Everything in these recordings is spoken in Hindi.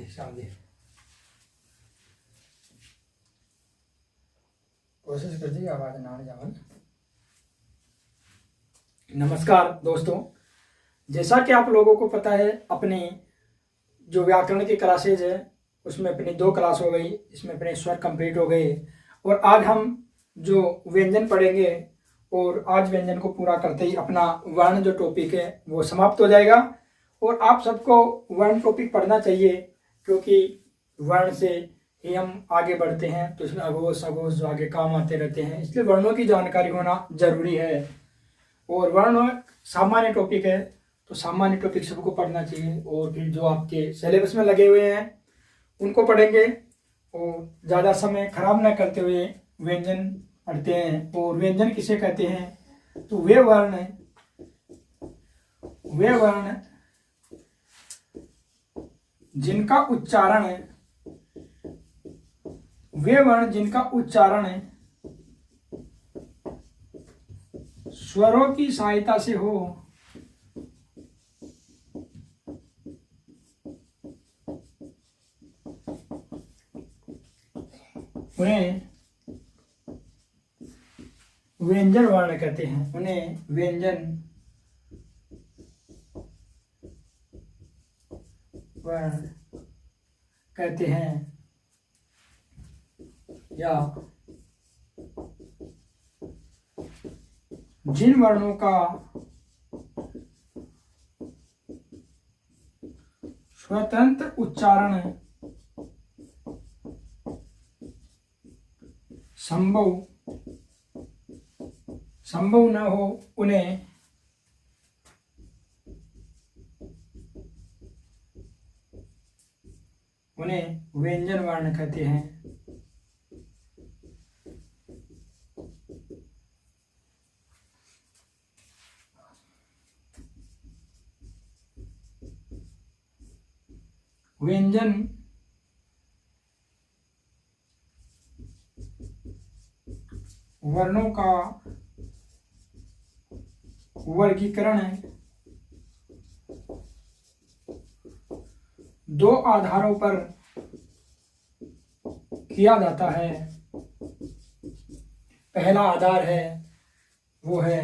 शादी कोशिश कर दी आवाज ना जावन। नमस्कार दोस्तों, जैसा कि आप लोगों को पता है अपने जो व्याकरण की क्लासेज है उसमें अपनी 2 क्लास हो गई, इसमें अपने स्वर कंप्लीट हो गए और आज हम जो व्यंजन पढ़ेंगे और आज व्यंजन को पूरा करते ही अपना वर्ण जो टॉपिक है वो समाप्त हो जाएगा। और आप सबको वर्ण टॉपिक पढ़ना चाहिए क्योंकि वर्ण से ही हम आगे बढ़ते हैं, तो इसमें अघोष अघोष जो आगे काम आते रहते हैं, इसलिए वर्णों की जानकारी होना जरूरी है। और वर्ण सामान्य टॉपिक है तो सामान्य टॉपिक सबको पढ़ना चाहिए और फिर जो आपके सिलेबस में लगे हुए हैं उनको पढ़ेंगे और ज़्यादा समय खराब ना करते हुए व्यंजन पढ़ते हैं। और व्यंजन किसे कहते हैं तो वे वर्ण जिनका उच्चारण स्वरों की सहायता से हो, उन्हें व्यंजन वर्ण कहते हैं। उन्हें व्यंजन वर्ण कहते हैं। या जिन वर्णों का स्वतंत्र उच्चारण संभव न हो उन्हें व्यंजन वर्ण कहते हैं। व्यंजन वर्णों का वर्गीकरण 2 आधारों पर किया जाता है। पहला आधार है वो है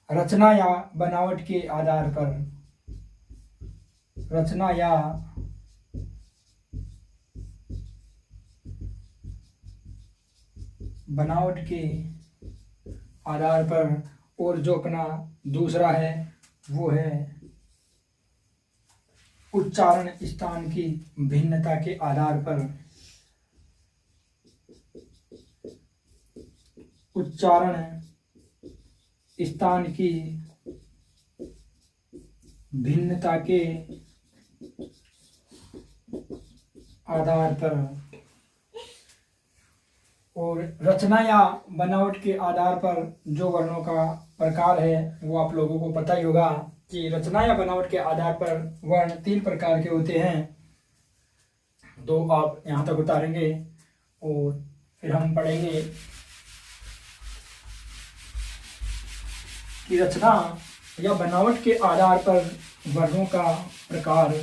रचना या बनावट के आधार पर। रचना या बनावट के आधार पर। और जो अपना दूसरा है वो है उच्चारण स्थान की भिन्नता के आधार पर। उच्चारण स्थान की भिन्नता के आधार पर। और रचना या बनावट के आधार पर जो वर्णों का प्रकार है वो आप लोगों को पता ही होगा कि रचना या बनावट के आधार पर वर्ण 3 प्रकार के होते हैं। 2 आप यहाँ तक उतारेंगे और फिर हम पढ़ेंगे कि रचना या बनावट के आधार पर वर्णों का प्रकार।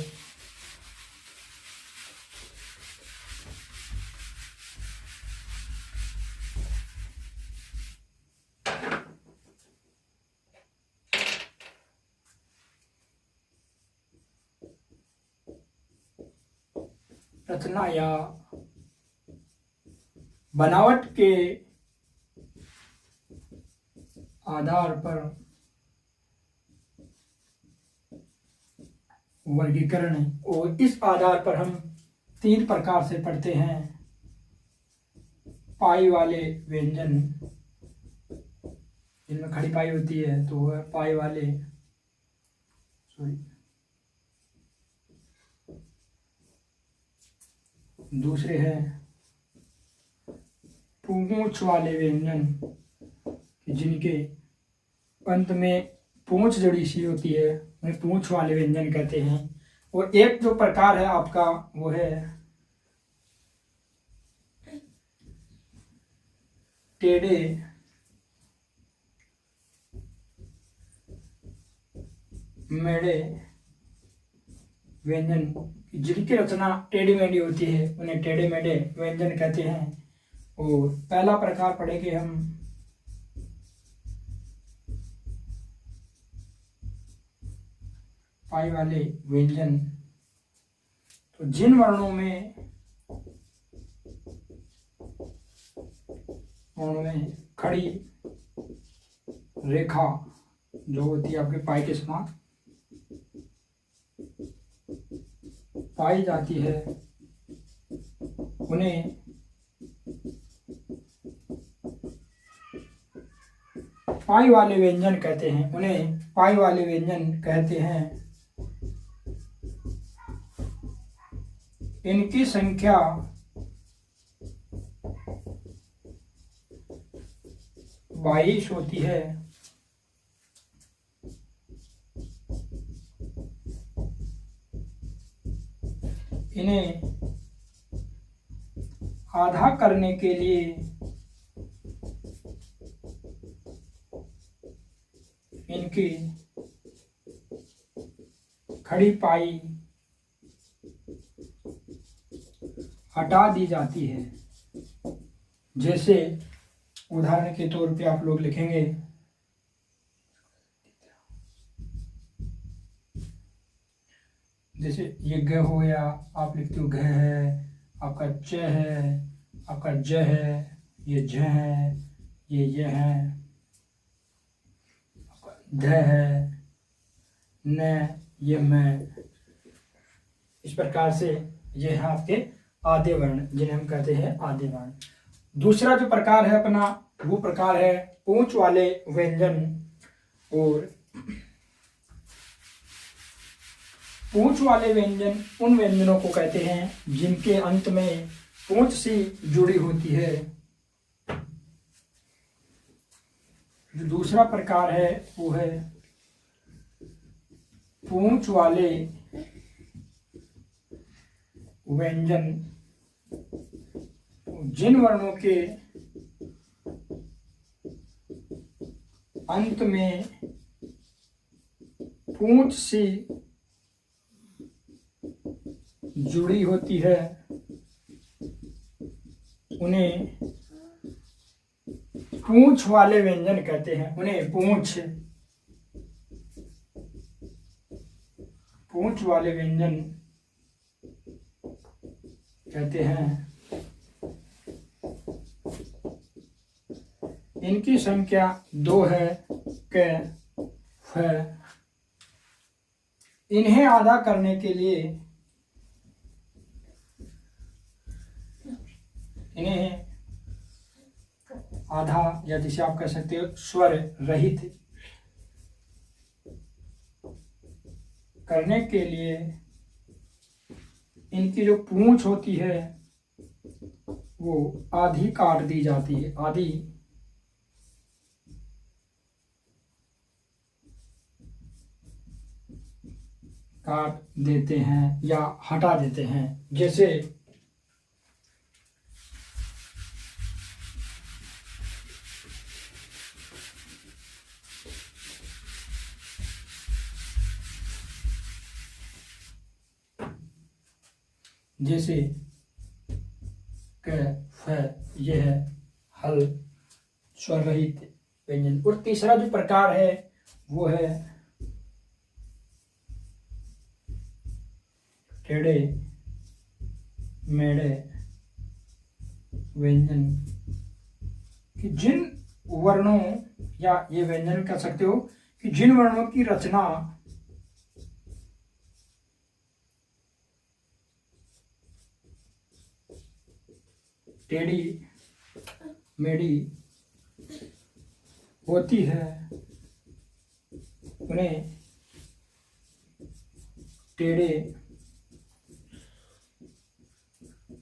रचना या बनावट के आधार पर वर्गीकरण। और इस आधार पर हम 3 प्रकार से पढ़ते हैं। पाई वाले व्यंजन, जिनमें खड़ी पाई होती है तो वह पाई वाले, दूसरे हैं पूंछ वाले व्यंजन जिनके अंत में पूंछ जड़ी सी होती है, उन्हें पूंछ वाले व्यंजन कहते हैं। और एक जो प्रकार है आपका वो है टेढ़े मेढ़े व्यंजन, जिनकी रचना टेढ़ी मेढ़ी होती है उन्हें टेढ़े मेढ़े व्यंजन कहते हैं। और पहला प्रकार पढ़ेंगे हम पाई वाले व्यंजन। तो जिन वर्णों में खड़ी रेखा जो होती है आपके पाई के समान पाई जाती है उन्हें पाई वाले व्यंजन कहते हैं। उन्हें पाई वाले व्यंजन कहते हैं। इनकी संख्या 22 होती है। इन्हें आधा करने के लिए इनकी खड़ी पाई हटा दी जाती है। जैसे उदाहरण के तौर पे आप लोग लिखेंगे जैसे ये ग हो गया, आप लिखते हो घ है, आपका च है, आपका ज है, ये झ है, ये य है, आपका ध है, न, ये मैं। इस प्रकार से ये है आपके आधे वर्ण जिन्हें हम कहते हैं आधे वर्ण। दूसरा जो प्रकार है अपना वो प्रकार है पूंछ वाले व्यंजन। और पूंछ वाले व्यंजन उन व्यंजनों को कहते हैं जिनके अंत में पूंछ सी जुड़ी होती है। जो दूसरा प्रकार है वो है पूंछ वाले व्यंजन। जिन वर्णों के अंत में पूंछ सी जुड़ी होती है उन्हें पूंछ वाले व्यंजन कहते हैं। उन्हें पूंछ वाले व्यंजन कहते हैं। इनकी संख्या 2 है। क फ। इन्हें आधा करने के लिए इन्हें आधा या जिसे आप कह सकते हो स्वर रहित करने के लिए इनकी जो पूंछ होती है वो आधी काट दी जाती है। आधी काट देते हैं या हटा देते हैं। जैसे क फ यह है हल स्वर रहित व्यंजन। और तीसरा जो प्रकार है वो है टेढ़े मेढ़े व्यंजन। कि जिन वर्णों या ये व्यंजन कह सकते हो कि जिन वर्णों की रचना टेढ़ी मेढ़ी होती है उन्हें टेढ़े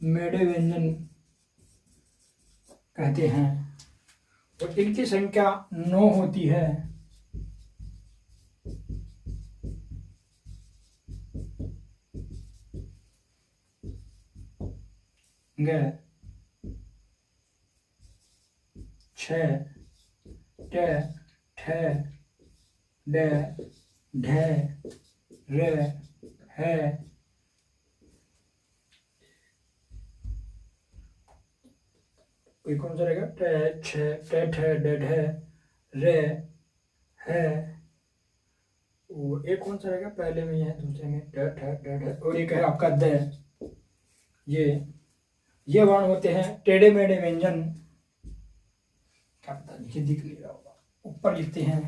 मेढ़े व्यंजन कहते हैं। और इनकी संख्या 9 होती है। ग छ ट ठ ड ढ र है कोई कौन सा रहेगा ट छ ट ठ ड ढ रे है और एक कौन सा रहेगा पहले में है दूसरे में ट ठ ड ढ और एक है आपका द। ये वर्ण होते हैं टेढ़े मेढ़े व्यंजन। क्या पता नीचे दिख नहीं रहा होगा, ऊपर लिखते हैं।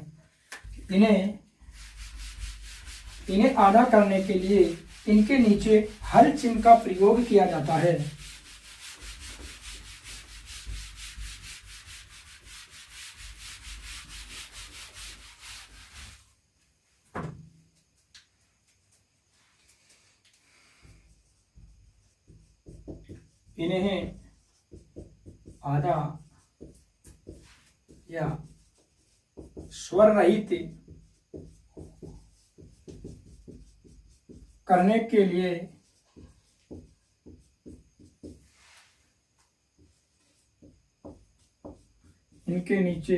इन्हें आधा करने के लिए इनके नीचे हल चिन्ह का प्रयोग किया जाता है। इन्हें आधा या स्वर रहित करने के लिए इनके नीचे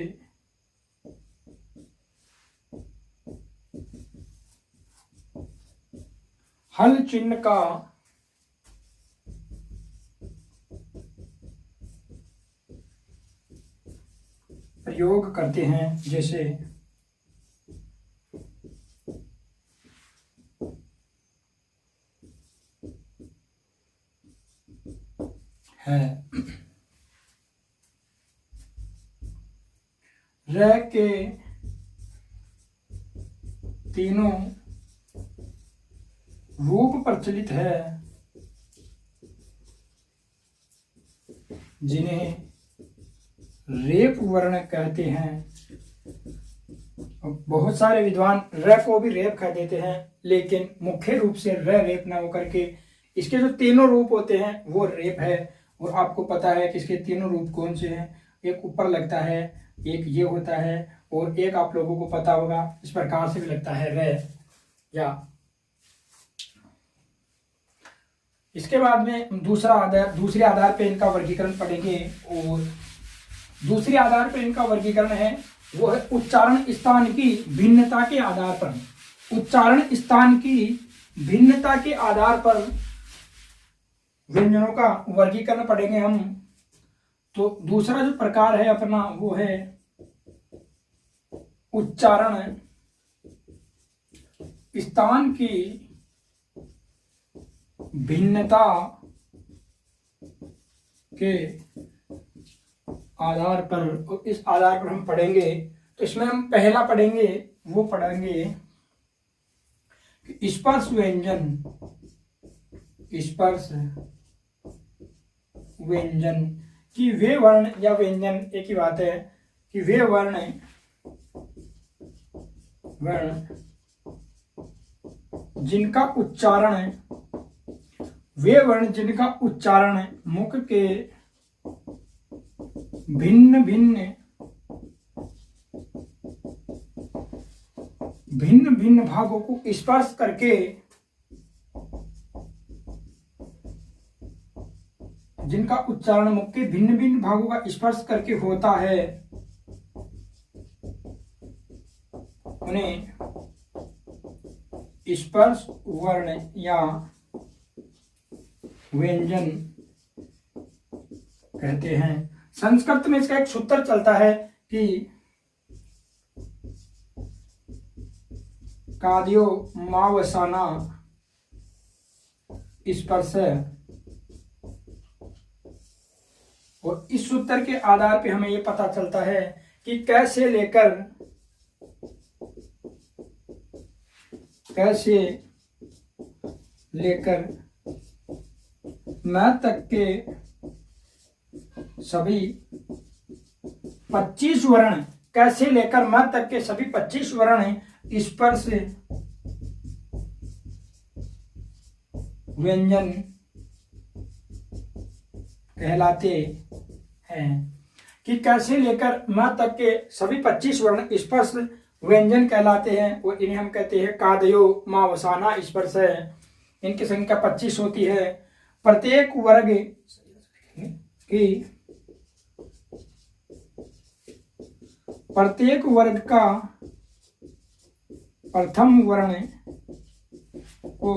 हल चिन्ह का प्रयोग करते हैं। जैसे है र के तीनों रूप प्रचलित है जिन्हें रेप वर्ण कहते हैं। बहुत सारे विद्वान र को भी रेप कह देते हैं, लेकिन मुख्य रूप से र रेप ना होकर के इसके जो तीनों रूप होते हैं वो रेप है। और आपको पता है कि इसके तीनों रूप कौन से हैं। एक ऊपर लगता है, एक ये होता है, और एक आप लोगों को पता होगा इस प्रकार से भी लगता है र या। इसके बाद में दूसरे आधार पे इनका वर्गीकरण पढ़ेंगे। और दूसरे आधार पर इनका वर्गीकरण है वो है उच्चारण स्थान की भिन्नता के आधार पर। उच्चारण स्थान की भिन्नता के आधार पर व्यंजनों का वर्गीकरण पढ़ेंगे हम। तो दूसरा जो प्रकार है अपना वो है उच्चारण स्थान की भिन्नता के आधार पर। इस आधार पर हम पढ़ेंगे। तो इसमें हम पहला पढ़ेंगे वो पढ़ेंगे कि स्पर्श व्यंजन। स्पर्श व्यंजन कि वे वर्ण या व्यंजन एक ही बात है कि वे वर्ण जिनका उच्चारण मुख के भिन्न भिन्न भागों को स्पर्श करके जिनका उच्चारण मुख के भिन्न भिन्न भागों का स्पर्श करके होता है उन्हें स्पर्श वर्ण या व्यंजन कहते हैं। संस्कृत में इसका एक सूत्र चलता है कि काद्यो मावसाना स्पर्श। और इस सूत्र के आधार पे हमें यह पता चलता है कि कैसे लेकर मैं तक के सभी 25 वर्ण, कैसे लेकर मैं तक के सभी 25 वर्ण स्पर्श व्यंजन कहलाते हैं। कि कैसे लेकर मैं तक के सभी 25 वर्ण स्पर्श व्यंजन कहलाते हैं। और इन्हें हम कहते हैं कादयो मावसाना स्पर्श है। इनकी संख्या 25 होती है। प्रत्येक वर्ग की प्रत्येक वर्ग का प्रथम वर्ण को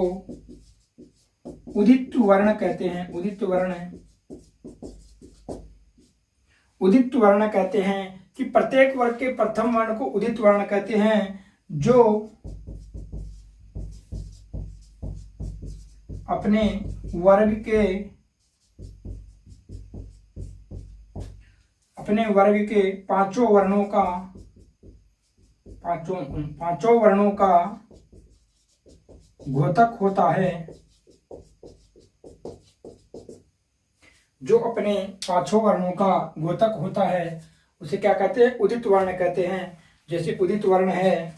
उदित वर्ण कहते हैं। उदित वर्ण कहते हैं कि प्रत्येक वर्ग के प्रथम वर्ण को उदित वर्ण कहते हैं, जो अपने वर्ग के पांचों वर्णों का द्योतक होता है। जो अपने पांचों वर्णों का द्योतक होता है उसे क्या कहते हैं? उदित वर्ण कहते हैं। जैसे उदित वर्ण है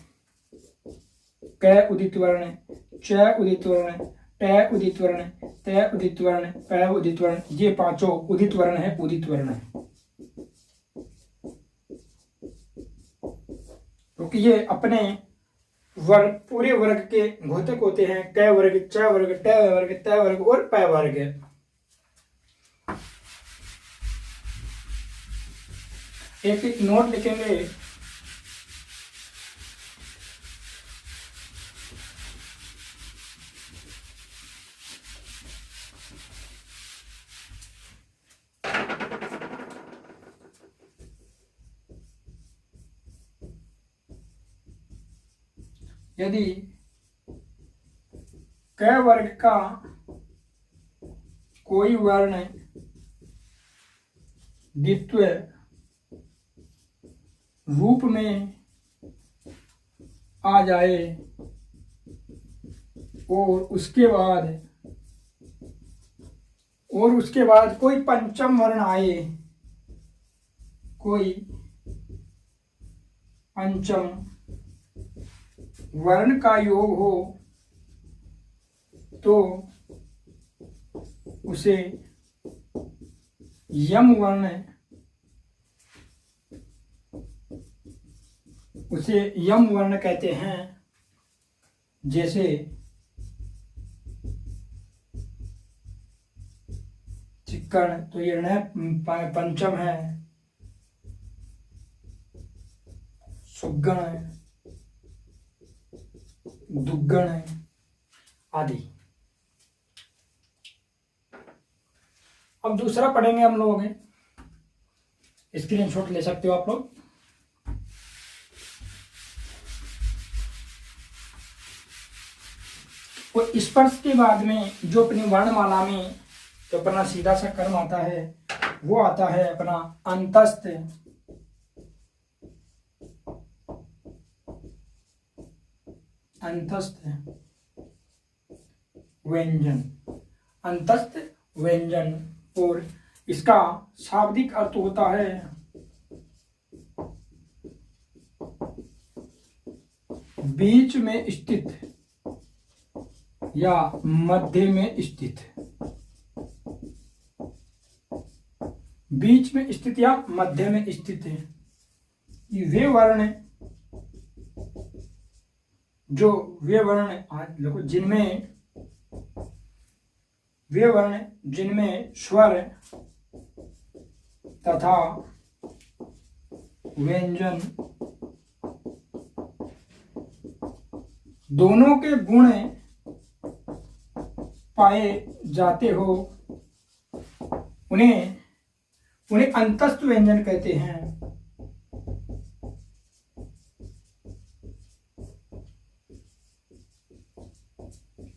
क उदित वर्ण, च उदित वर्ण, ट उदित वर्ण, त उदित वर्ण, प उदित वर्ण, ये पांचों उदित वर्ण है। उदित वर्ण है क्योंकि ये अपने वर्ग, पूरे वर्ग के द्योतक होते हैं। क वर्ग, च वर्ग, ट वर्ग, त वर्ग और प वर्ग। एक नोट लिखेंगे। यदि क वर्ग का कोई वर्ण द्वित्व रूप में आ जाए और उसके बाद कोई पंचम वर्ण आए, कोई पंचम वर्ण का योग हो, तो उसे यम वर्ण कहते हैं। जैसे चिक्कण, तो ये पंचम है। सुगण है, दुग्गण है आदि। अब दूसरा पढ़ेंगे हम लोग। स्क्रीनशॉट ले सकते हो आप लोग। और स्पर्श के बाद में जो अपनी वर्णमाला में जो अपना सीधा सा कर्म आता है वो आता है अपना अंतस्थ। अंतस्थ व्यंजन। और इसका शाब्दिक अर्थ होता है बीच में स्थित या मध्य में स्थित। बीच में स्थित या मध्य में स्थित है। वे वर्ण जिनमें स्वर तथा व्यंजन दोनों के गुण पाए जाते हो उन्हें अंतस्थ व्यंजन कहते हैं।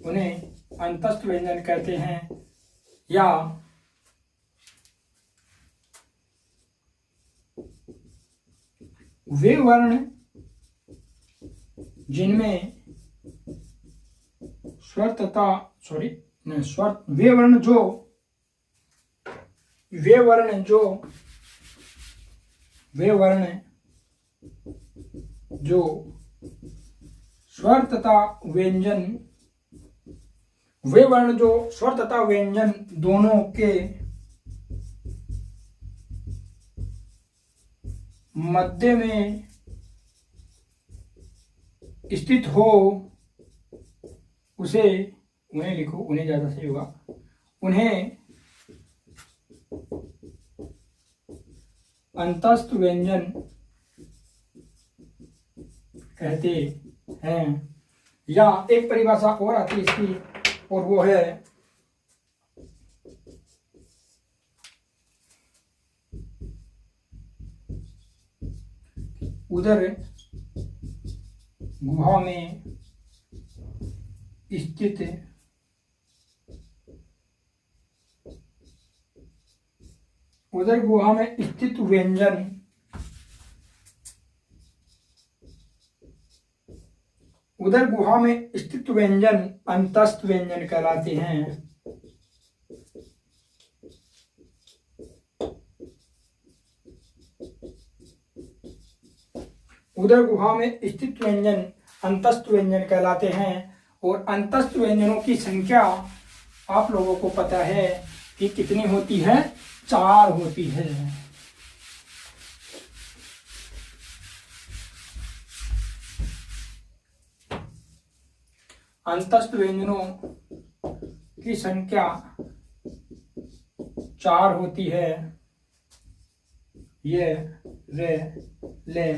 उन्हें अंतस्थ व्यंजन कहते हैं। या वे वर्ण जिनमें स्वर तथा वे वर्ण जो स्वर तथा व्यंजन दोनों के मध्य में स्थित हो उन्हें लिखो, उन्हें ज्यादा सही होगा। उन्हें अंतस्थ व्यंजन कहते हैं। या एक परिभाषा और आती है इसकी, और वो है उदर गुहा में स्थित उदर गुहा में स्थित व्यंजन उदर गुहा में स्थित व्यंजन अंतस्थ व्यंजन कहलाते हैं। उदर गुहा में स्थित व्यंजन अंतस्थ व्यंजन कहलाते हैं। और अंतस्थ व्यंजनों की संख्या आप लोगों को पता है कि कितनी होती है, 4 होती है। अंतस्थ व्यंजनों की संख्या 4 होती है। ये, रे, ले,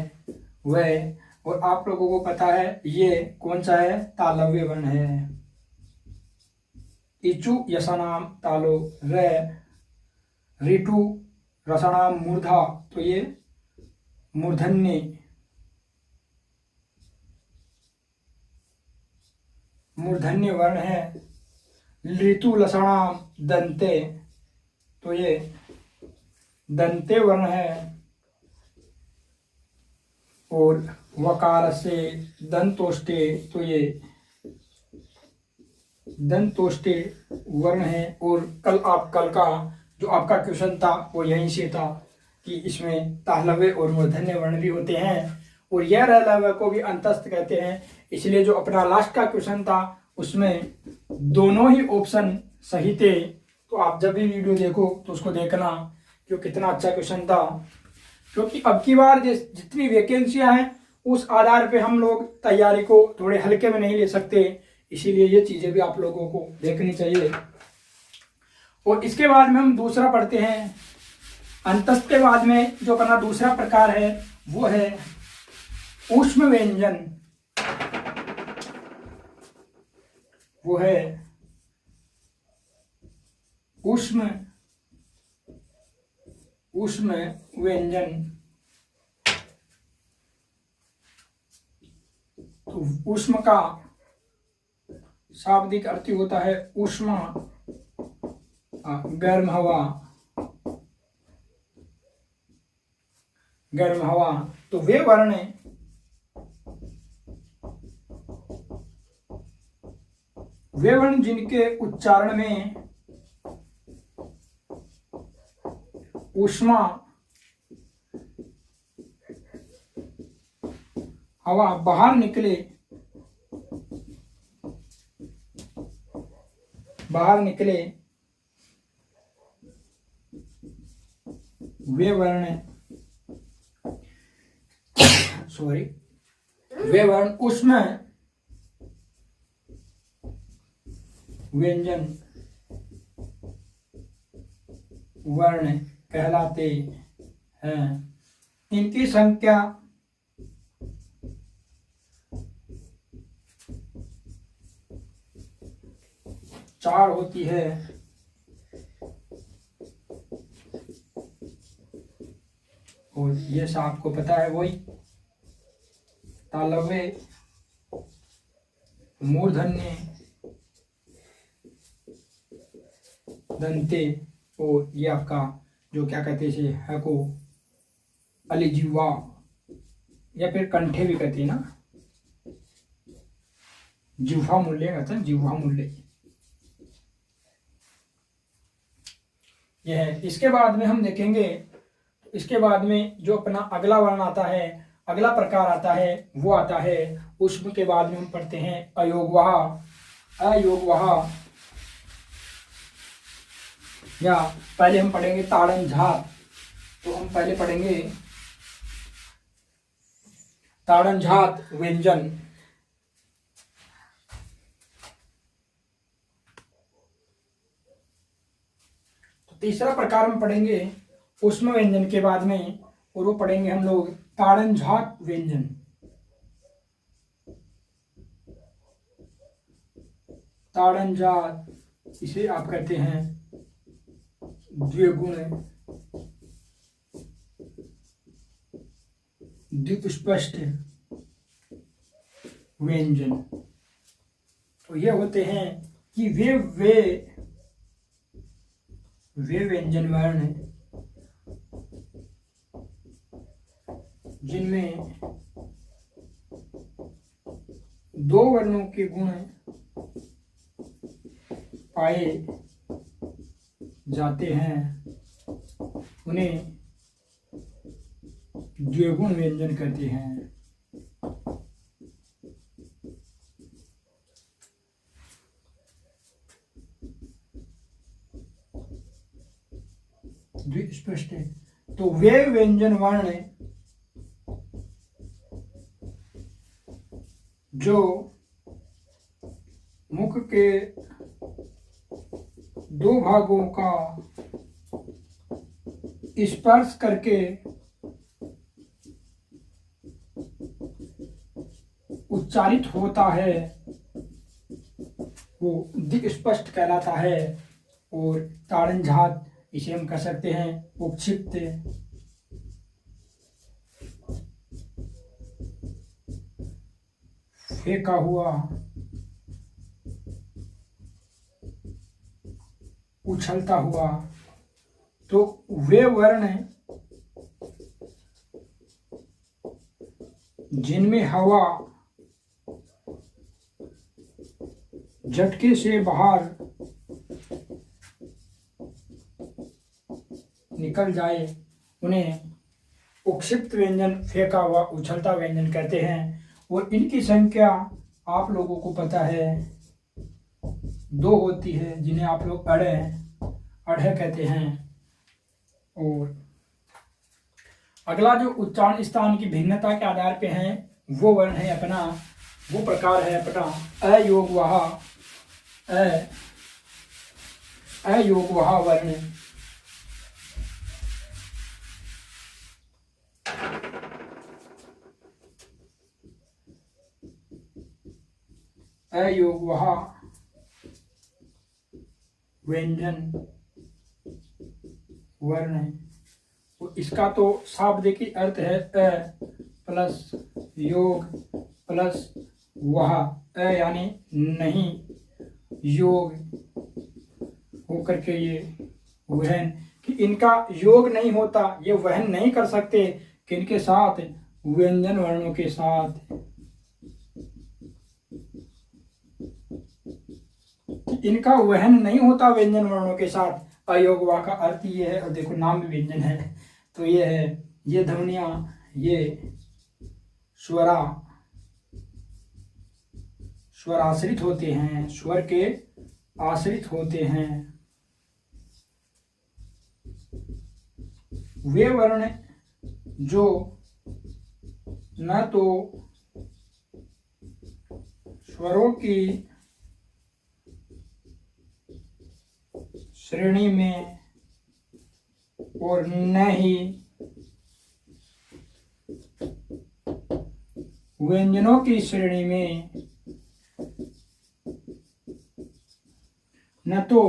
वे, और आप लोगों को पता है ये कौन सा है, तालव्य वर्ण है। इचु यशानाम तालो, रे, ऋतु रसानाम मूर्धा, तो ये मूर्धन्य वर्ण है। ऋतु लसणाम दंते, तो ये दंते वर्ण है। और वकार से दंतोष्टे, तो ये दंतोष्टे वर्ण है। और कल का जो आपका क्वेश्चन था वो यहीं से था कि इसमें तालव्य और मूर्धन्य वर्ण भी होते हैं, और यह रलव्य को भी अंतस्थ कहते हैं। इसलिए जो अपना लास्ट का क्वेश्चन था उसमें दोनों ही ऑप्शन सही थे। तो आप जब भी वीडियो देखो तो उसको देखना कि कितना अच्छा क्वेश्चन था, क्योंकि अब की बार जितनी वैकेंसियां हैं उस आधार पे हम लोग तैयारी को थोड़े हल्के में नहीं ले सकते। इसीलिए ये चीजें भी आप लोगों को देखनी चाहिए। और इसके बाद में हम दूसरा पढ़ते हैं। अंतस्थ के बाद में जो अपना दूसरा प्रकार है वो है ऊष्म व्यंजन। वो है ऊष्म व्यंजन। तो ऊष्म का शाब्दिक अर्थ होता है ऊष्मा, गर्म हवा, गर्म हवा। तो वे वर्ण जिनके उच्चारण में ऊष्मा हवा बाहर निकले, वे वर्ण ऊष्म व्यंजन वर्ण कहलाते हैं। इनकी संख्या 4 होती है। और ये आपको पता है वही तालव्य, मूर्धन्य, दंते, और ये आपका जो क्या कहते हैं है को अलिजिह्वा या फिर कंठे भी कहते हैं ना, जिह्वा मूल्य कहते हैं, जिह्वा मूल्य यह है। इसके बाद में हम देखेंगे, इसके बाद में जो अपना अगला वर्ण आता है, अगला प्रकार आता है वो आता है ऊष्म के बाद में हम पढ़ते हैं अयोगवाह। अयोगवाह या पहले हम पढ़ेंगे ताड़नझात। तो हम पहले पढ़ेंगे ताड़नझात व्यंजन। तो तीसरा प्रकार हम पढ़ेंगे ऊष्म व्यंजन के बाद में, और वो पढ़ेंगे हम लोग ताड़नझात व्यंजन। ताड़नजात, इसे आप कहते हैं द्विगुण द्विस्पष्ट व्यंजन। तो ये होते हैं कि वे व्यंजन वर्ण जिनमें दो वर्णों के गुण पाए जाते हैं उन्हें द्विगुण व्यंजन कहते हैं। द्विस्पष्ट है तो वे व्यंजन वर्ण जो मुख के दो भागों का स्पर्श करके उच्चारित होता है वो द्विस्पष्ट कहलाता है। और ताड़नजात, इसे हम कह सकते हैं उपक्षिप्त, फेंका हुआ, उछलता हुआ। तो वे वर्ण जिनमें हवा झटके से बाहर निकल जाए उन्हें उपक्षिप्त व्यंजन, फेंका हुआ, उछलता व्यंजन कहते हैं। और इनकी संख्या आप लोगों को पता है 2 होती है, जिन्हें आप लोग अढ़े कहते हैं। और अगला जो उच्चारण स्थान की भिन्नता के आधार पे है वो वर्ण है अपना, वो प्रकार है अपना अयोगवाहा। अयोगवाहा वर्ण अयोगवाहा व्यंजन वर्ण है। तो इसका तो शाब्दिक अर्थ है अ प्लस योग प्लस वह। अ यानी नहीं, योग होकर के ये वहन, कि इनका योग नहीं होता, ये वहन नहीं कर सकते किनके साथ, व्यंजन वर्णों के साथ। इनका वहन नहीं होता व्यंजन वर्णों के साथ। अयोगवा का अर्थ ये है, और देखो नाम भी व्यंजन है तो ये है, ये ध्वनियां, ये स्वराश्रित होते हैं, स्वर के आश्रित होते हैं। वे वर्ण जो न तो स्वरों की श्रेणी में और न ही व्यंजनों की श्रेणी में, न तो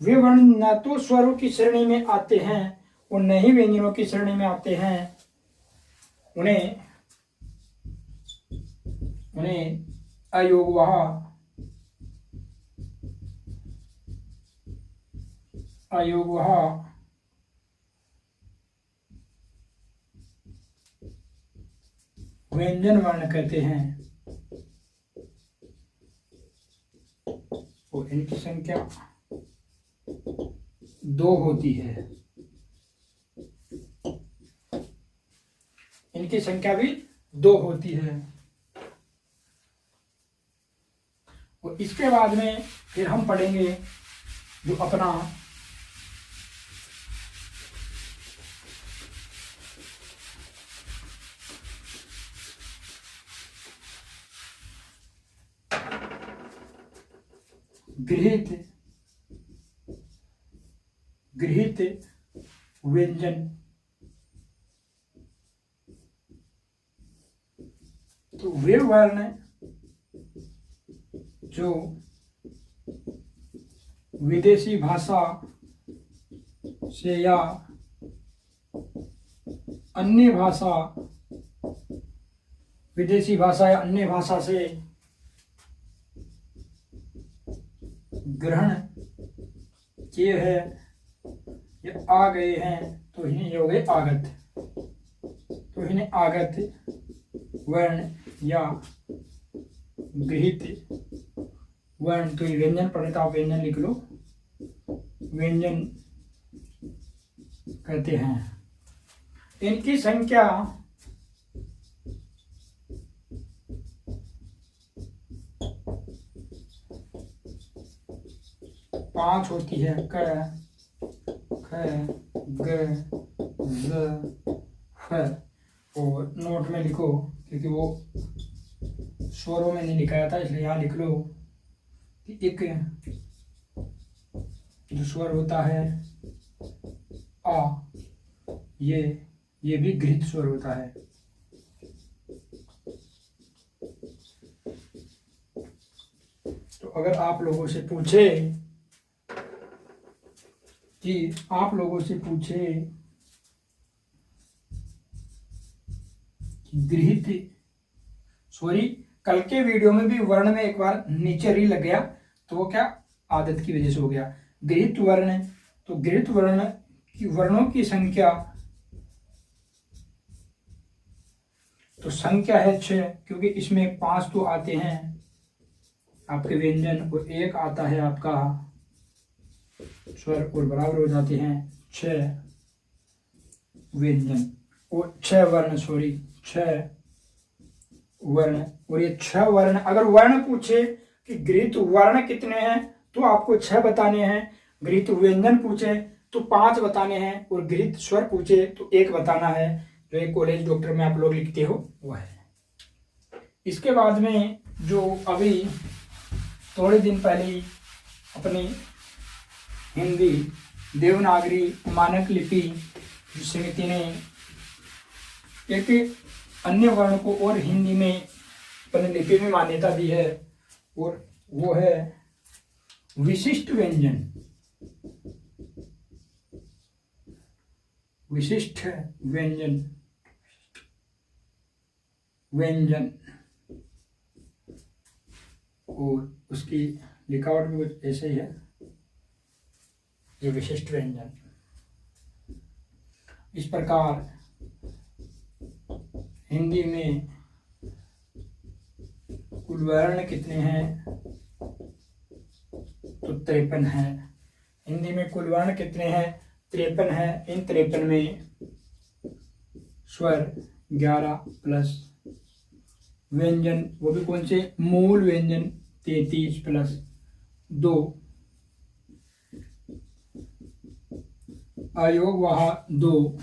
वे वर्ण न तो स्वरों की श्रेणी में आते हैं और न ही व्यंजनों की श्रेणी में आते हैं, उन्हें अयोगवाहा व्यंजन वर्ण कहते हैं। और इनकी संख्या 2 होती है। इनकी संख्या भी 2 होती है। और इसके बाद में फिर हम पढ़ेंगे जो अपना गृहीत व्यंजन। तो वे वर्ण जो विदेशी भाषा से या अन्य भाषा, विदेशी भाषा या अन्य भाषा से ग्रहण किए हैं या आ गए हैं तो इन्हें हो गए आगत। तो इन्हें आगत वर्ण या गृहीत वर्ण, तो ये व्यंजन पढ़े तो आप व्यंजन लिख लो, व्यंजन कहते हैं। इनकी संख्या 5 होती है। क, ख, ग, ज़, फ। और नोट में लिखो, क्योंकि वो स्वरों में नहीं लिखाया था इसलिए यहाँ लिख लो कि एक जो स्वर होता है आ, ये भी गृहीत स्वर होता है। तो अगर आप लोगों से पूछे गृहीत, सॉरी कल के वीडियो में भी वर्ण में एक बार नीचे री लग गया, तो वो क्या आदत की वजह से हो गया। गृहीत वर्ण, तो गृहीत वर्ण की वर्णों की संख्या, तो संख्या है 6, क्योंकि इसमें 5 तो आते हैं आपके व्यंजन और 1 आता है आपका स्वर, और बराबर हो जाते हैं 6 व्यंजन और 6 वर्ण, सॉरी 6 वर्ण। और ये 6 वर्ण, अगर वर्ण पूछे कि गृहीत वर्ण कितने हैं तो आपको 6 बताने हैं, गृहीत व्यंजन पूछे तो 5 बताने हैं, और गृहीत स्वर पूछे तो 1 बताना है। जो एक कॉलेज डॉक्टर में आप लोग लिखते हो वह है। इसके बाद में जो अभी थोड़े दिन पहले ही अपनी हिंदी देवनागरी मानक लिपि समिति ने एक अन्य वर्ण को और हिंदी में अपनी लिपि में मान्यता दी है, और वो है विशिष्ट व्यंजन। विशिष्ट व्यंजन, और उसकी लिखावट भी कुछ ऐसे ही है। ये विशिष्ट व्यंजन इस प्रकार हिंदी में कुल वर्ण कितने हैं तो 53 है। हिंदी में कुल वर्ण कितने हैं 53 है। इन 53 में स्वर 11 प्लस व्यंजन, वो भी कौन से, मूल व्यंजन 33 प्लस 2, अयोग वहा 2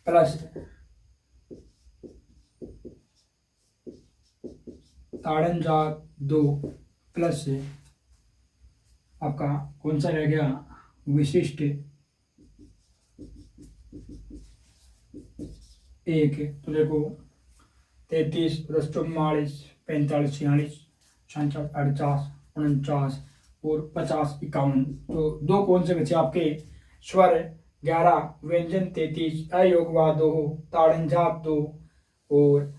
प्लस ताड़न जात 2 प्लस आपका कौन सा रह गया विशिष्ट 1। तो देखो 33 + 44 45 46 67 48 49 और 50 51। तो 2 कौन से बचे आपके, स्वर 11, व्यंजन 33, अयोगवा 2, ताड़न जात 2 और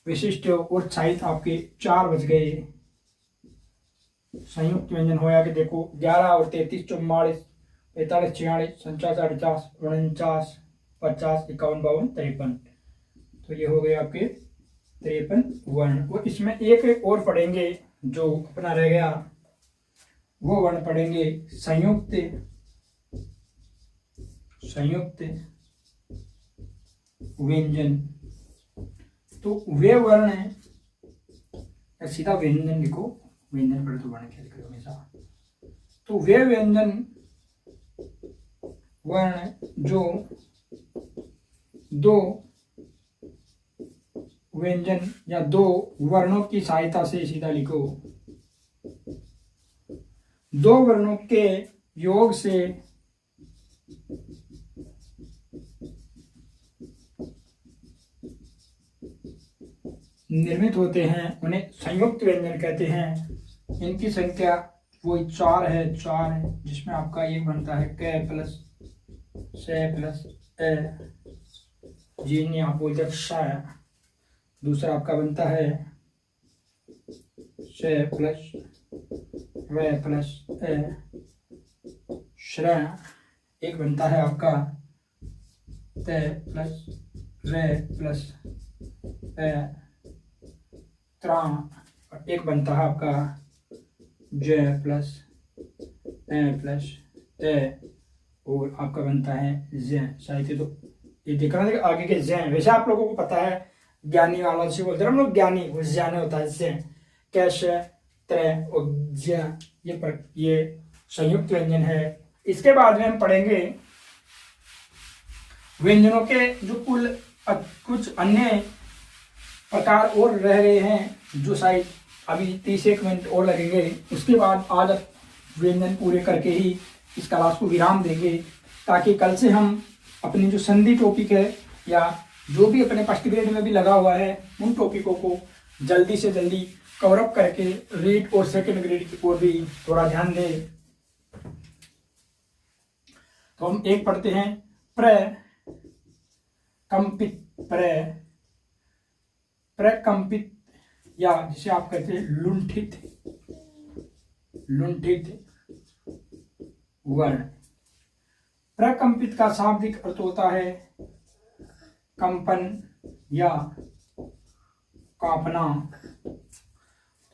विशिष्ट और साहित्य आपके 4 बच गए। संयुक्त व्यंजन होया कि देखो 11 और 33 44 45 46 67 48 49 50 51 52 53। तो ये हो गए आपके 53 वर्ण। और इसमें एक और पढ़ेंगे जो अपना रह गया, वो वर्ण पढ़ेंगे संयुक्त व्यंजन। तो वे वर्ण है, सीधा व्यंजन लिखो, व्यंजन पढ़े तो वर्ण क्या लिखो हमेशा। तो वे व्यंजन वर्ण जो 2 व्यंजन या 2 वर्णों की सहायता से, सीधा लिखो 2 वर्णों के योग से निर्मित होते हैं, उन्हें संयुक्त व्यंजन कहते हैं। इनकी संख्या वही 4 है, 4 है, जिसमें आपका एक बनता है क प्लस से प्लस ए, जिन्हें आप बोलते हैं श। दूसरा आपका बनता है से प्लस वे प्लस ए श्र। एक बनता है आपका ते प्लस रे प्लस ए त्रा। और एक बनता है आपका जे प्लस ए प्लस ए और आपका बनता है जे। शायद तो ये देख रहा था आगे के जे। वैसे आप लोगों को पता है ज्ञानी वाला से बोलते हैं हम लोग, ज्ञानी वो ज्ञान होता है जे कैश त्रय और ज्या। ये संयुक्त व्यंजन है। इसके बाद में हम पढ़ेंगे व्यंजनों के जो कुल कुछ अन्य प्रकार और रह गए हैं, जो शायद अभी 30 मिनट और लगेंगे। उसके बाद आज व्यंजन पूरे करके ही इस क्लास को विराम देंगे, ताकि कल से हम अपनी जो संधि टॉपिक है या जो भी अपने फर्स्ट ग्रेड में भी लगा हुआ है उन टॉपिकों को जल्दी से जल्दी कवर अप करके रीड और सेकंड ग्रेड की ओर भी थोड़ा ध्यान दें। तो हम एक पढ़ते हैं प्रकंपित। प्रकंपित या जिसे आप कहते हैं लुंठित, लुंठित वर्ण। प्रकंपित का शाब्दिक अर्थ होता है कंपन या कांपना।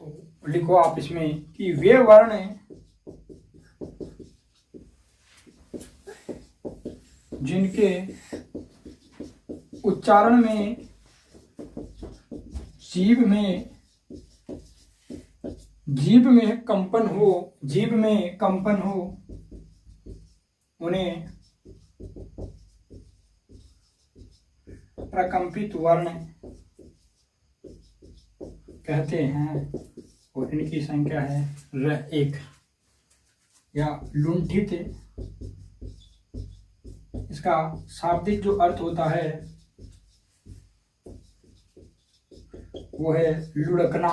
तो लिखो आप इसमें कि वे वर्ण जिनके उच्चारण में जीभ में कंपन हो उन्हें प्रकंपित वर्ण कहते हैं। और इनकी संख्या है 1 या लुंठित। इसका शाब्दिक जो अर्थ होता है वो है लुढ़कना,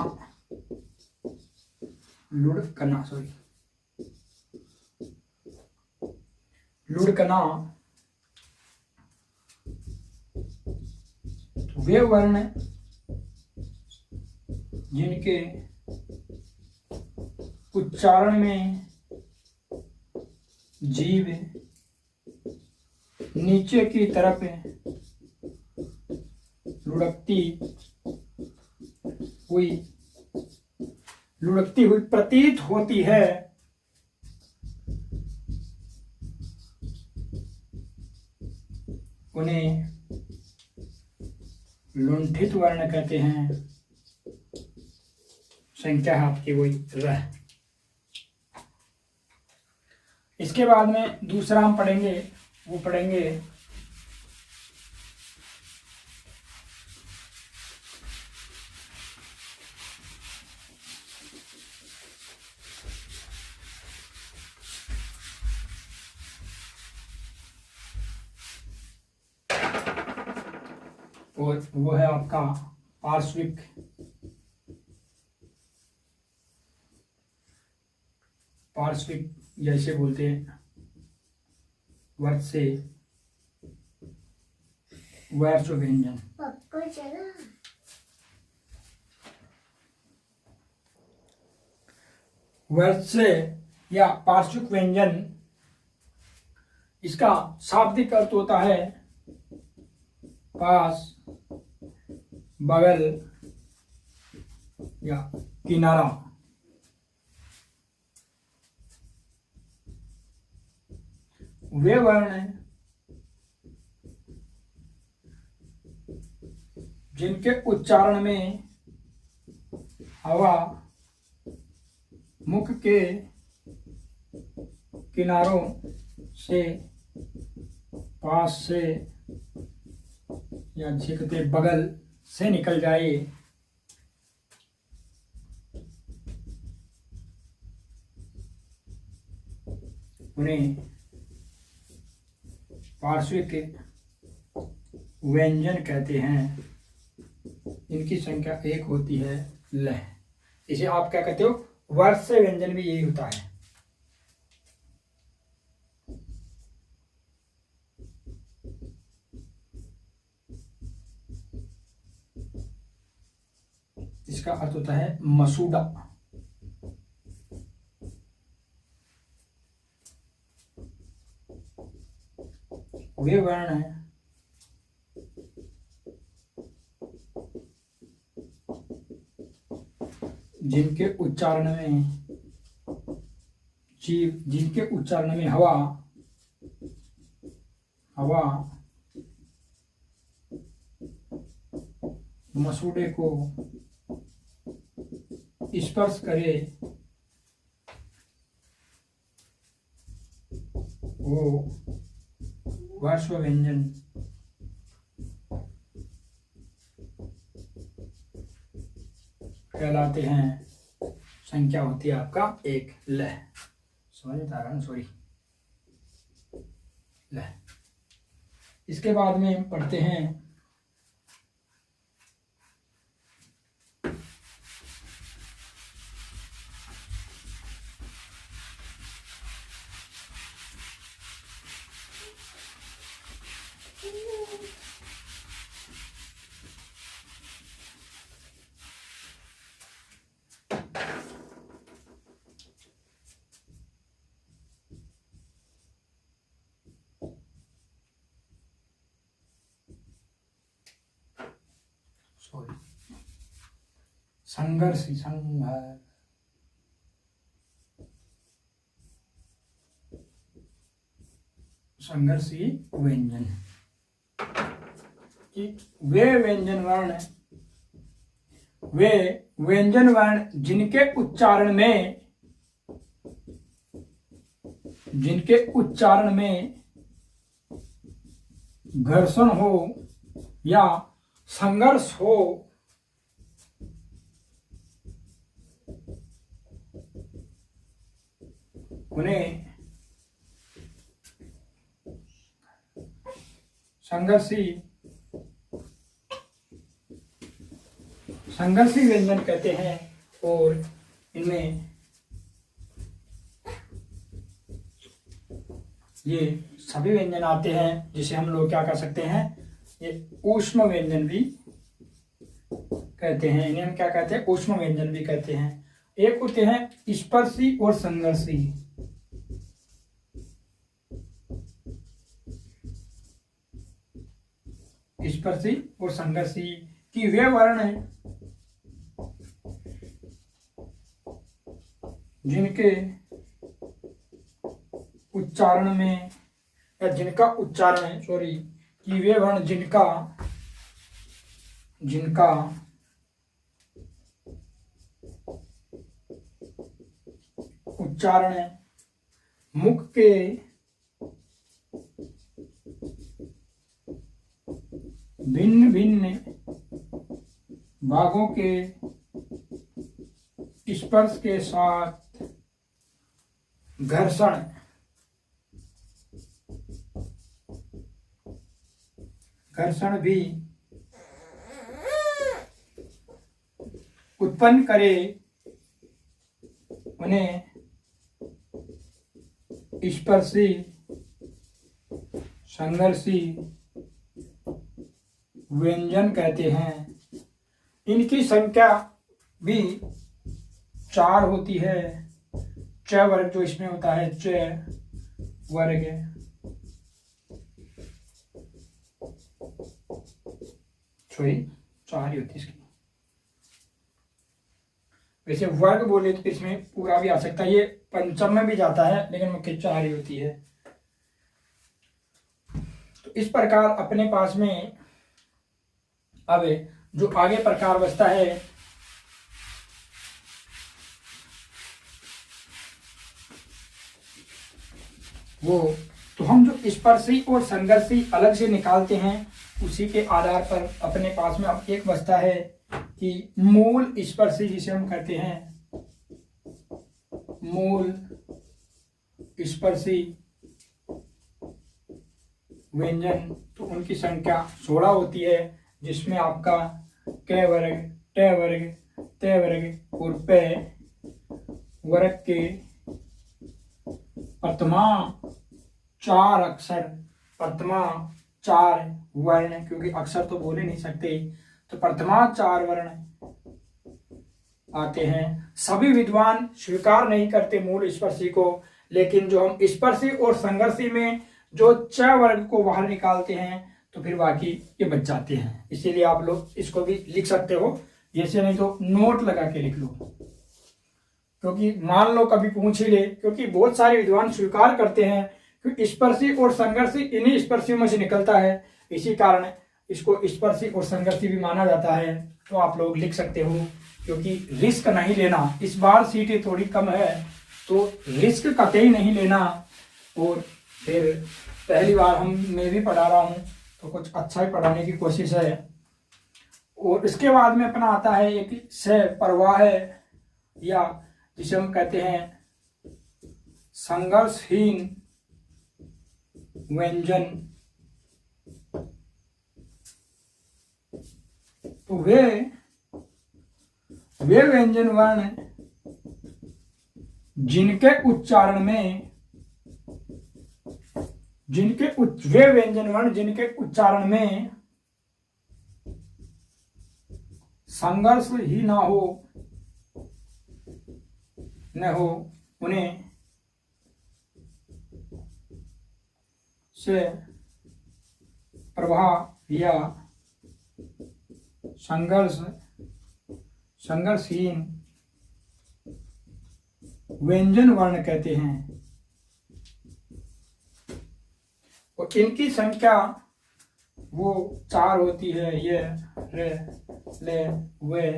लुढ़कना। वे वर्ण जिनके उच्चारण में जीभ नीचे की तरफ लुढ़कती हुई प्रतीत होती है, उन्हें लुंठित वर्ण कहते हैं। संख्या है आपकी वही रह। इसके बाद में दूसरा हम पढ़ेंगे, वो पढ़ेंगे और वो है आपका पार्श्विक। पार्श्विक जैसे बोलते हैं वर्त से वर्ष व्यंजन। वर्त से या पार्श्विक व्यंजन, इसका शाब्दिक अर्थ होता है पास, बगल या किनारा। वे वर्ण जिनके उच्चारण में हवा मुख के किनारों से, पास से या झिकते बगल से निकल जाए, उन्हें पार्श्विक व्यंजन कहते हैं। इनकी संख्या 1 होती है लह। इसे आप क्या कहते हो? वर्ष से व्यंजन भी यही होता है। इसका अर्थ होता है मसूड़ा। वे वर्ण है जिनके उच्चारण में हवा मसूड़े को स्पर्श करे वो वर्ष व्यंजन कहलाते हैं। संख्या होती है आपका एक लह। समझ में आ रहा है? सॉरी, लह। इसके बाद में पढ़ते हैं संघर्षी व्यंजन कि वे व्यंजन वर्ण जिनके उच्चारण में घर्षण हो या संघर्ष हो, उन्हें संघर्षी व्यंजन कहते हैं। और इनमें ये सभी व्यंजन आते हैं जिसे हम लोग क्या कर सकते हैं, ये ऊष्म व्यंजन भी कहते हैं। इन्हें हम क्या कहते हैं, ऊष्म व्यंजन भी कहते हैं। एक होते हैं स्पर्शी और संघर्षी। स्पर्शी और संघर्षी की वे वर्ण है जिनके उच्चारण में या जिनका उच्चारण है कि वे वर्ण जिनका उच्चारण है मुख के भिन्न भिन्न भागों के स्पर्श के साथ घर्षण भी उत्पन्न करे, उन्हें स्पर्शी संघर्षी व्यंजन कहते हैं। इनकी संख्या भी 4 होती है। च वर्ग जो इसमें होता है, च वर्ग 4 ही होती है इसकी। वैसे वर्ग बोले तो इसमें पूरा भी आ सकता है, ये पंचम में भी जाता है, लेकिन मुख्य 4 ही होती है। तो इस प्रकार अपने पास में अब जो आगे प्रकार बचता है वो तो हम जो स्पर्शी और संघर्षी अलग से निकालते हैं, उसी के आधार पर अपने पास में अब एक बचता है कि मूल स्पर्शी जिसे हम कहते हैं, मूल स्पर्शी व्यंजन। तो उनकी संख्या 16 होती है, जिसमें आपका क वर्ग, ट वर्ग, त वर्ग और प वर्ग के प्रथमा 4 अक्षर, प्रथमा 4 वर्ण, क्योंकि अक्षर तो बोल ही नहीं सकते, तो प्रथमा 4 वर्ण आते हैं। सभी विद्वान स्वीकार नहीं करते मूल स्पर्शी को, लेकिन जो हम स्पर्शी और संघर्षी में जो 6 वर्ग को बाहर निकालते हैं तो फिर बाकी ये बच जाते हैं। इसीलिए आप लोग इसको भी लिख सकते हो, जैसे नहीं तो नोट लगा के लिख लो, क्योंकि मान लो कभी पूछ ही ले, क्योंकि बहुत सारे विद्वान स्वीकार करते हैं कि स्पर्शी और संघर्षी इन्हीं स्पर्शियों में से निकलता है, इसी कारण इसको स्पर्शी और संघर्षी भी माना जाता है। तो आप लोग लिख सकते हो, क्योंकि रिस्क नहीं लेना, इस बार सीटें थोड़ी कम है तो रिस्क कतई नहीं लेना। और फिर पहली बार मैं भी पढ़ा रहा हूँ तो कुछ अच्छा ही पढ़ाने की कोशिश है। और इसके बाद में अपना आता है एक से प्रवाह है, या जिसे हम कहते हैं संघर्षहीन व्यंजन। तो वे व्यंजन वर्ण जिनके उच्चारण में वे व्यंजन वर्ण जिनके उच्चारण में संघर्ष ही न हो उन्हें से प्रवाह या संघर्षहीन व्यंजन वर्ण कहते हैं। और इनकी संख्या वो 4 होती है, ये रे ले वे,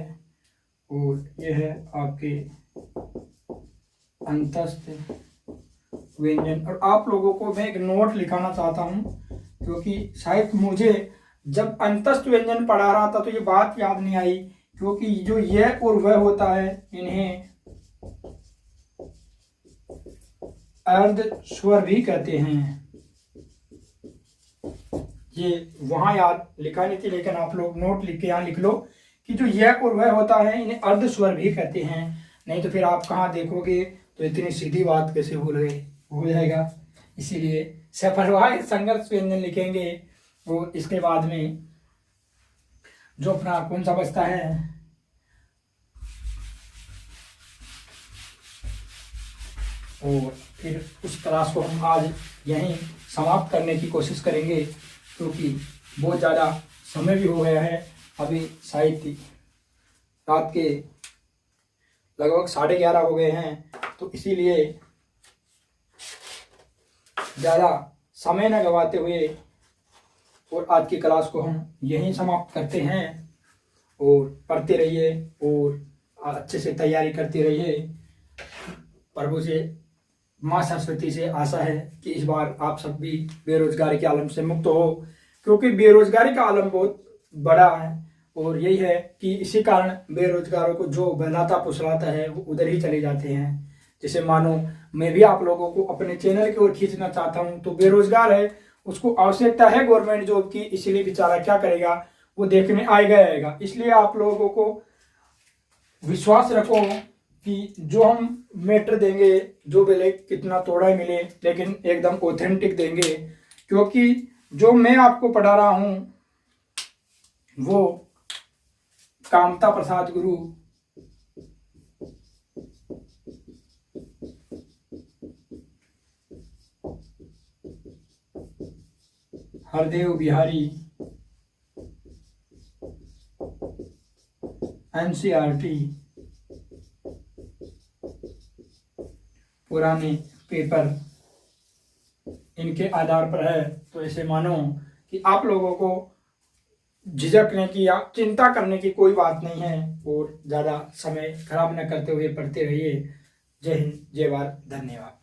और ये है आपके अंतस्थ व्यंजन। और आप लोगों को मैं एक नोट लिखाना चाहता हूँ, क्योंकि शायद मुझे जब अंतस्थ व्यंजन पढ़ा रहा था तो ये बात याद नहीं आई, क्योंकि जो ये और वह होता है इन्हें अर्ध स्वर भी कहते हैं। ये वहां याद लिखानी थी, लेकिन आप लोग नोट लिख के यहाँ लिख लो कि जो यह और वह होता है इन्हें अर्ध स्वर भी कहते हैं। नहीं तो फिर आप कहाँ देखोगे तो इतनी सीधी बात कैसे भूल गए, हो जाएगा। इसीलिए सफरवाह संघर्ष व्यंजन लिखेंगे। और इसके बाद में जो अपना कौन सा बचता है, और फिर उस क्लास को हम आज यहीं समाप्त करने की कोशिश करेंगे, क्योंकि बहुत ज़्यादा समय भी हो गया है। अभी शायद रात के लगभग 11:30 हो गए हैं, तो इसीलिए ज़्यादा समय न गवाते हुए और आज की क्लास को हम यहीं समाप्त करते हैं। और पढ़ते रहिए और अच्छे से तैयारी करते रहिए। प्रभु से, माँ सरस्वती से आशा है कि इस बार आप सब भी बेरोजगारी के आलम से मुक्त हो, क्योंकि बेरोजगारी का आलम बहुत बड़ा है। और यही है कि इसी कारण बेरोजगारों को जो बहलाता फुसलाता है वो उधर ही चले जाते हैं। जैसे मानो मैं भी आप लोगों को अपने चैनल की ओर खींचना चाहता हूं, तो बेरोजगार है, उसको आवश्यकता है गवर्नमेंट जॉब की, इसलिए बेचारा क्या करेगा, वो देखने आएगा। इसलिए आप लोगों को विश्वास रखो कि जो हम मैटर देंगे, जो भले कितना तोड़ा ही मिले, लेकिन एकदम ऑथेंटिक देंगे। क्योंकि जो मैं आपको पढ़ा रहा हूं वो कामता प्रसाद गुरु हरदेव बिहारी NCERT पुराने पेपर इनके आधार पर है। तो ऐसे मानो कि आप लोगों को झिझकने की या चिंता करने की कोई बात नहीं है, और ज़्यादा समय खराब न करते हुए पढ़ते रहिए। जय हिंद, जय भारत, धन्यवाद।